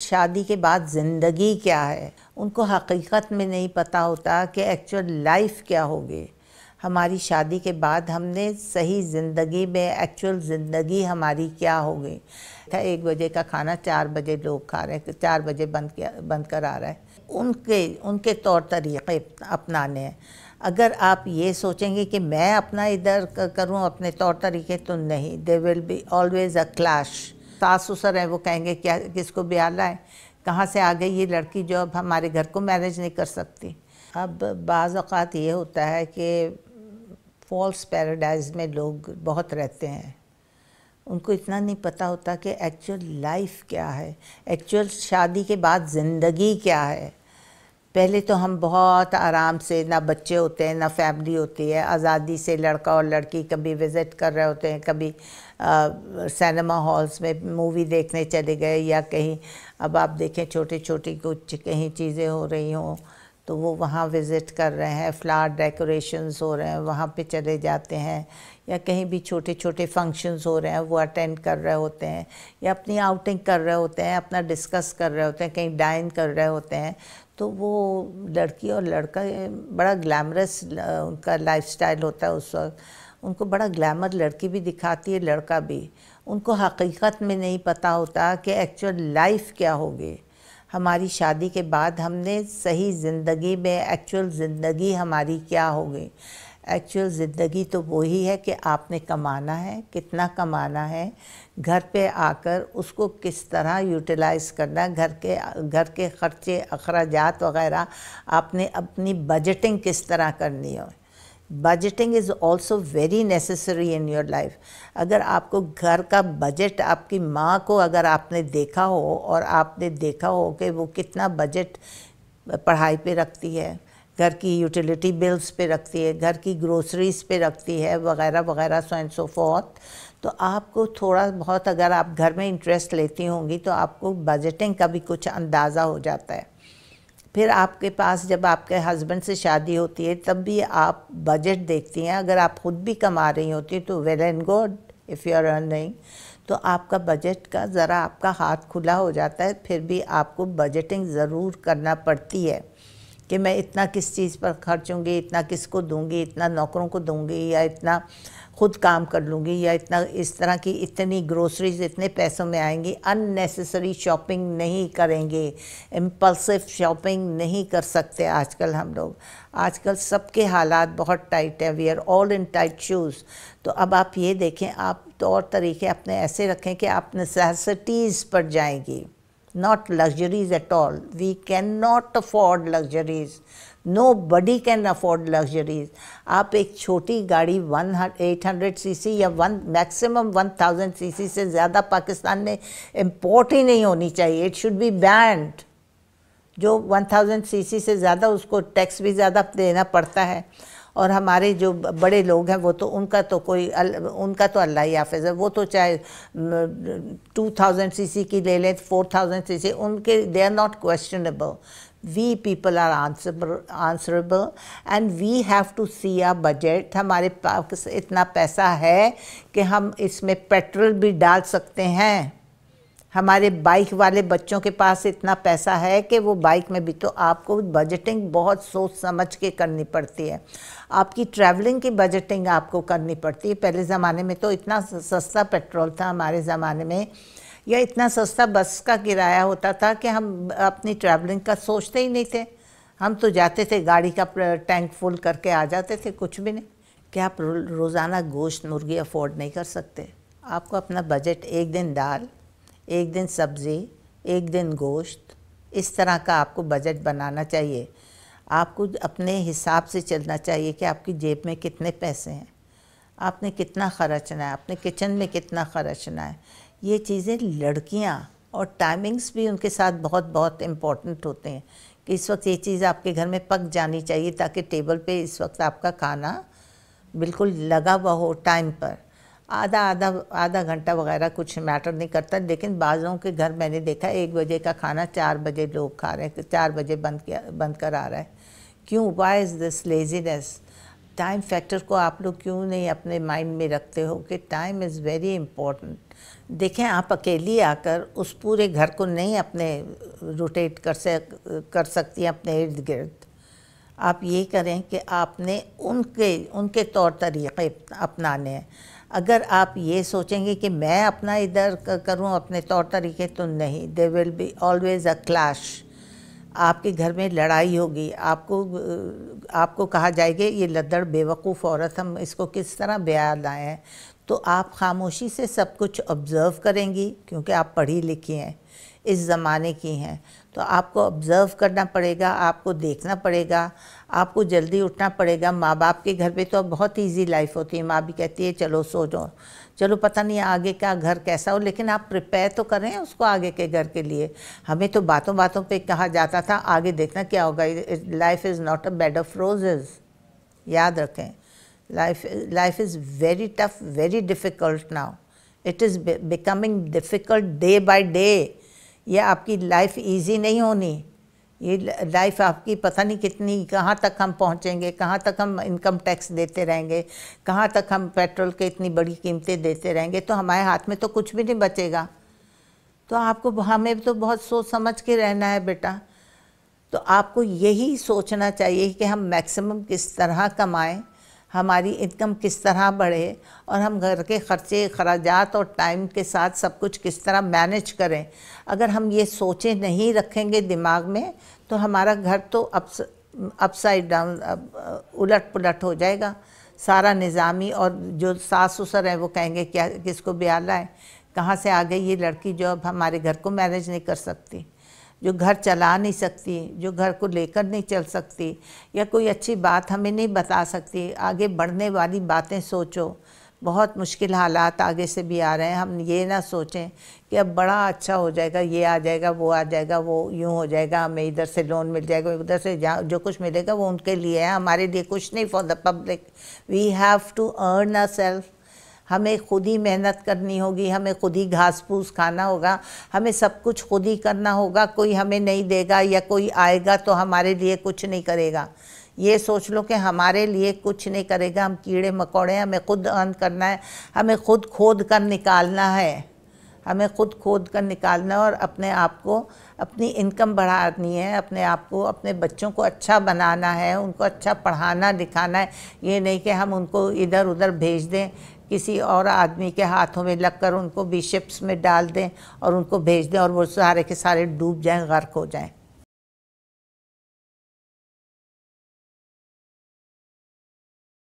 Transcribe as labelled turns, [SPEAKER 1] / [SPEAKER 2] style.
[SPEAKER 1] شادی کے بعد زندگی کیا ہے، ان کو حقیقت میں نہیں پتہ ہوتا کہ ایکچول لائف کیا ہوگی۔ ہماری شادی کے بعد ہم نے صحیح زندگی میں ایکچول زندگی ہماری کیا ہوگی۔ 1 بجے کا کھانا 4 بجے لوگ کھا رہے ہیں، 4 بجے بند کر آ رہا ہے۔ ان کے طور طریقے اپنانے ہیں۔ اگر آپ یہ سوچیں گے کہ میں اپنا ادھر کروں اپنے طور طریقے، تو نہیں، there will be always a clash۔ ساس سسر ہیں، وہ کہیں گے کیا کس کو بیالہ ہے، کہاں سے آ گئی یہ لڑکی جو اب ہمارے گھر کو مینیج نہیں کر سکتی۔ اب بعض اوقات یہ ہوتا ہے کہ فالس پیراڈائز میں لوگ بہت رہتے ہیں، ان کو اتنا نہیں پتہ ہوتا کہ ایکچول لائف کیا ہے، ایکچول شادی کے بعد زندگی کیا ہے۔ پہلے تو ہم بہت آرام سے، نہ بچے ہوتے ہیں نہ فیملی ہوتی ہے، آزادی سے لڑکا اور لڑکی کبھی وزٹ کر رہے ہوتے ہیں، کبھی سینما ہالز میں مووی دیکھنے چلے گئے، یا کہیں اب آپ دیکھیں چھوٹی چھوٹی کچھ کہیں چیزیں ہو رہی ہوں تو وہ وہاں وزٹ کر رہے ہیں، فلاور ڈیکوریشنز ہو رہے ہیں وہاں پہ چلے جاتے ہیں، یا کہیں بھی چھوٹے چھوٹے فنکشنز ہو رہے ہیں وہ اٹینڈ کر رہے ہوتے ہیں، یا اپنی آؤٹنگ کر رہے ہوتے ہیں، اپنا ڈسکس کر رہے ہوتے ہیں، کہیں ڈائن کر رہے ہوتے ہیں۔ تو وہ لڑکی اور لڑکا بڑا گلیمرس ان کا لائف سٹائل ہوتا ہے اس وقت، ان کو بڑا گلیمر لڑکی بھی دکھاتی ہے، لڑکا بھی۔ ان کو حقیقت میں نہیں پتہ ہوتا کہ ایکچول لائف کیا ہوگی۔ ہماری شادی کے بعد ہم نے صحیح زندگی میں ایکچول زندگی ہماری کیا ہوگی۔ ایکچول زندگی تو وہی ہے کہ آپ نے کمانا ہے، کتنا کمانا ہے، گھر پہ آ کر اس کو کس طرح یوٹیلائز کرنا ہے، گھر کے خرچے اخراجات وغیرہ آپ نے اپنی بجٹنگ کس طرح کرنی ہے۔ Budgeting is also very necessary in your life. اگر آپ کو گھر کا بجٹ، آپ کی ماں کو اگر آپ نے دیکھا ہو اور آپ نے دیکھا ہو کہ وہ کتنا بجٹ پڑھائی پہ رکھتی ہے، گھر کی یوٹیلیٹی بلز پہ رکھتی ہے، گھر کی گروسریز پہ رکھتی ہے، وغیرہ وغیرہ سو اینڈ سو فورتھ، تو آپ کو تھوڑا بہت اگر آپ گھر میں انٹرسٹ لیتی ہوں گی تو آپ کو بجٹنگ کا بھی کچھ اندازہ ہو جاتا ہے۔ پھر آپ کے پاس جب آپ کے ہسبینڈ سے شادی ہوتی ہے تب بھی آپ بجٹ دیکھتی ہیں۔ اگر آپ خود بھی کما رہی ہوتی ہیں تو well and good, if you are earning, تو آپ کا بجٹ کا ذرا آپ کا ہاتھ کھلا ہو جاتا ہے۔ پھر بھی آپ کو بجٹنگ ضرور کرنا پڑتی ہے کہ میں اتنا کس چیز پر خرچوں گی، اتنا کس کو دوں گی، اتنا نوکروں کو دوں گی، یا اتنا خود کام کر لوں گی، یا اتنا اس طرح کی اتنی گروسریز اتنے پیسوں میں آئیں گی۔ ان نیسیسری شاپنگ نہیں کریں گے، امپلسو شاپنگ نہیں کر سکتے آج کل ہم لوگ۔ آج کل سب کے حالات بہت ٹائٹ ہیں، we are all in tight shoes. تو اب آپ یہ دیکھیں، آپ طور طریقے اپنے ایسے رکھیں کہ آپ نیسیسٹیز پر جائیں گی، not luxuries at all. We cannot afford luxuries. Nobody can afford luxuries. آپ ایک چھوٹی گاڑی 800 سی سی یا میکسیمم 1000 سی سی سے زیادہ پاکستان میں امپورٹ ہی نہیں ہونی چاہیے۔ It should be banned. جو 1000 سی سی سے زیادہ، اس کو ٹیکس بھی زیادہ دینا پڑتا ہے۔ اور ہمارے جو بڑے لوگ ہیں وہ تو ان کا تو اللہ ہی حافظ ہے، وہ تو چاہے 2000 سی سی کی لے لیں، 4000 سی سی، ان کے they are not questionable. We people are answerable and we have to see a budget. ہمارے پاس اتنا پیسہ ہے کہ ہم اس میں پیٹرول بھی ڈال سکتے ہیں۔ ہمارے بائک والے بچوں کے پاس اتنا پیسہ ہے کہ وہ بائک میں بھی، تو آپ کو بجٹنگ بہت سوچ سمجھ کے کرنی پڑتی ہے۔ آپ کی ٹریولنگ کی بجٹنگ آپ کو کرنی پڑتی ہے۔ پہلے زمانے میں تو اتنا سستا پیٹرول تھا ہمارے زمانے میں، یا اتنا سستا بس کا کرایہ ہوتا تھا کہ ہم اپنی ٹریولنگ کا سوچتے ہی نہیں تھے۔ ہم تو جاتے تھے، گاڑی کا ٹینک فل کر کے آ جاتے تھے، کچھ بھی نہیں۔ کہ آپ روزانہ گوشت مرغی افورڈ نہیں کر سکتے۔ آپ کو اپنا بجٹ، ایک دن دال، ایک دن سبزی، ایک دن گوشت، اس طرح کا آپ کو بجٹ بنانا چاہیے۔ آپ کو اپنے حساب سے چلنا چاہیے کہ آپ کی جیب میں کتنے پیسے ہیں، آپ نے کتنا خرچنا ہے، اپنے کچن میں کتنا خرچنا ہے۔ یہ چیزیں لڑکیاں، اور ٹائمنگز بھی ان کے ساتھ بہت بہت امپورٹنٹ ہوتے ہیں کہ اس وقت یہ چیز آپ کے گھر میں پک جانی چاہیے تاکہ ٹیبل پہ اس وقت آپ کا کھانا بالکل لگا ہوا ہو ٹائم پر۔ آدھا گھنٹہ وغیرہ کچھ میٹر نہیں کرتا، لیکن بعضوں کے گھر میں نے دیکھا 1 بجے کا کھانا 4 بجے لوگ کھا رہے ہیں، 4 بجے بند کر آ رہا ہے۔ کیوں؟ وائی از دس لیزینس؟ ٹائم فیکٹر کو آپ لوگ کیوں نہیں اپنے مائنڈ میں رکھتے ہو کہ ٹائم از ویری امپورٹنٹ. دیکھیں آپ اکیلی آ کر اس پورے گھر کو نہیں اپنے روٹیٹ کر سکتی اپنے ارد گرد. آپ یہ کریں کہ آپ نے ان کے طور طریقے اپنانے ہیں. اگر آپ یہ سوچیں گے کہ میں اپنا ادھر کروں اپنے طور طریقے تو نہیں, there will be always a clash. آپ کے گھر میں لڑائی ہوگی, آپ کو کہا جائے گا یہ لدڑ بے وقوف عورت, ہم اس کو کس طرح بیاں لائے ہیں. تو آپ خاموشی سے سب کچھ آبزرو کریں گی کیونکہ آپ پڑھی لکھی ہیں, اس زمانے کی ہیں. تو آپ کو آبزرو کرنا پڑے گا, آپ کو دیکھنا پڑے گا, آپ کو جلدی اٹھنا پڑے گا. ماں باپ کے گھر پہ تو بہت ایزی لائف ہوتی ہے, ماں بھی کہتی ہے چلو سو جاؤ, چلو پتہ نہیں آگے کا گھر کیسا ہو, لیکن آپ پریپیئر تو کریں اس کو آگے کے گھر کے لیے. ہمیں تو باتوں باتوں پہ کہا جاتا تھا آگے دیکھنا کیا ہوگا, life is not a bad of roses. یاد رکھیں, life is very tough, very difficult now. It is becoming difficult day by day. یہ آپ کی لائف ایزی نہیں ہونی. یہ لائف آپ کی پتہ نہیں کتنی, کہاں تک ہم پہنچیں گے, کہاں تک ہم انکم ٹیکس دیتے رہیں گے, کہاں تک ہم پیٹرول کے اتنی بڑی قیمتیں دیتے رہیں گے, تو ہمارے ہاتھ میں تو کچھ بھی نہیں بچے گا. تو آپ کو ہمیں تو بہت سوچ سمجھ کے رہنا ہے بیٹا. تو آپ کو یہی سوچنا چاہیے کہ ہم میکسیمم کس طرح کمائیں, ہماری انکم کس طرح بڑھے, اور ہم گھر کے خرچے اخراجات اور ٹائم کے ساتھ سب کچھ کس طرح مینیج کریں. اگر ہم یہ سوچیں نہیں رکھیں گے دماغ میں تو ہمارا گھر تو اپ سائڈ ڈاؤن, الٹ پلٹ ہو جائے گا سارا نظامی. اور جو ساس سسر ہیں وہ کہیں گے کیا کس کو بیاہ لائیں, کہاں سے آ گئی یہ لڑکی جو اب ہمارے گھر کو مینیج نہیں کر سکتی, جو گھر چلا نہیں سکتی, جو گھر کو لے کر نہیں چل سکتی, یا کوئی اچھی بات ہمیں نہیں بتا سکتی. آگے بڑھنے والی باتیں سوچو. بہت مشکل حالات آگے سے بھی آ رہے ہیں. ہم یہ نہ سوچیں کہ اب بڑا اچھا ہو جائے گا, یہ آ جائے گا, وہ آ جائے گا, وہ یوں ہو جائے گا, ہمیں ادھر سے لون مل جائے گا, ادھر سے جو کچھ ملے گا وہ ان کے لیے ہے, ہمارے لیے کچھ نہیں. For the public we have to earn our self. ہمیں خود ہی محنت کرنی ہوگی, ہمیں خود ہی گھاس پھوس کھانا ہوگا, ہمیں سب کچھ خود ہی کرنا ہوگا. کوئی ہمیں نہیں دے گا یا کوئی آئے گا تو ہمارے لیے کچھ نہیں کرے گا. یہ سوچ لو کہ ہمارے لیے کچھ نہیں کرے گا. ہم کیڑے مکوڑے ہیں, ہمیں خود ارن کرنا ہے, ہمیں خود کھود کر نکالنا ہے, ہمیں خود کھود کر نکالنا ہے, اور اپنے آپ کو اپنی انکم بڑھانی ہے, اپنے آپ کو اپنے بچوں کو اچھا بنانا ہے, ان کو اچھا پڑھانا لکھانا ہے. یہ نہیں کہ ہم ان کو ادھر ادھر بھیج دیں, کسی اور آدمی کے ہاتھوں میں لگ کر ان کو بھی شپس میں ڈال دیں اور ان کو بھیج دیں, اور وہ سارے کے سارے ڈوب جائیں, غرق ہو جائیں.